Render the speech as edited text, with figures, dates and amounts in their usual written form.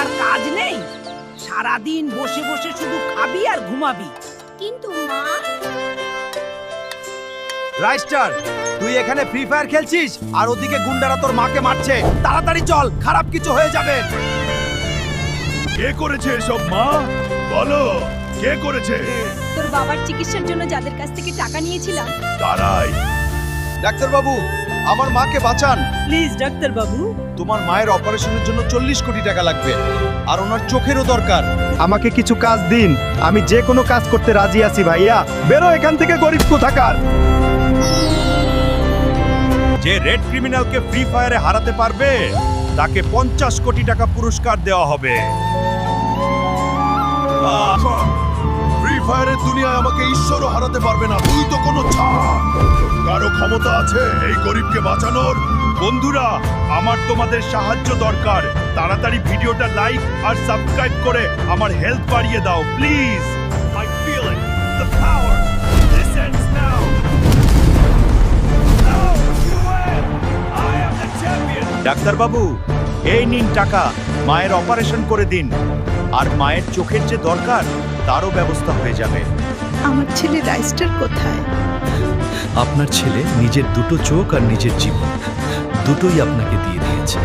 আর কাজ নেই? সারাদিন বসে বসে শুধু খাবি আর ঘুমাবি। কিন্তু মা, রাইস্টার, তুই এখানে ফ্রি ফায়ার খেলছিস আর ওদিকে গুন্ডারা তোর মাকে মারছে। তাড়াতাড়ি চল, খারাপ কিছু হয়ে যাবে। কে করেছে এসব মা? বলো, কে করেছে? তোর বাবার চিকিৎসার জন্য যাদের কাছ থেকে টাকা নিয়েছিলাম। তারাই। ডাক্তার বাবু, আমার মাকে বাঁচান। প্লিজ ডাক্তার বাবু। তোমার মায়ের অপারেশনের জন্য 40 কোটি টাকা লাগবে আর ওনার চোখেরও দরকার। আমাকে কিছু কাজ দিন, আমি যে কোনো কাজ করতে রাজি আছি ভাইয়া। বেরো এখান থেকে, গরিব কোথাকার। যে রেড ক্রিমিনালকে ফ্রি ফায়ারে হারাতে পারবে তাকে 50 কোটি টাকা পুরস্কার দেওয়া হবে। ফ্রি ফায়ারের দুনিয়ায় আমাকে ঈশ্বরও হারাতে পারবে না। তুই তো কোনো ছাড়। কারো ক্ষমতা আছে এই গরিবকে বাঁচানোর? বন্ধুরা, আমার তোমাদের সাহায্য দরকার। তাড়াতাড়ি ভিডিওটা লাইক আর সাবস্ক্রাইব করে আমার হেল্প বাড়িয়ে দাও please. I feel it, the power. This ends now. No, you win. I am the champion. Doctor বাবু, এই নিন টাকা, মায়ের অপারেশন করে দিন আর মায়ের চোখের যে দরকার তারও ব্যবস্থা হয়ে যাবে। আমার ছেলে রাইস্টার কোথায়? আপনার ছেলে নিজের দুটো চোখ আর নিজের জীবন দুটোই আপনাকে দিয়ে দিয়েছে।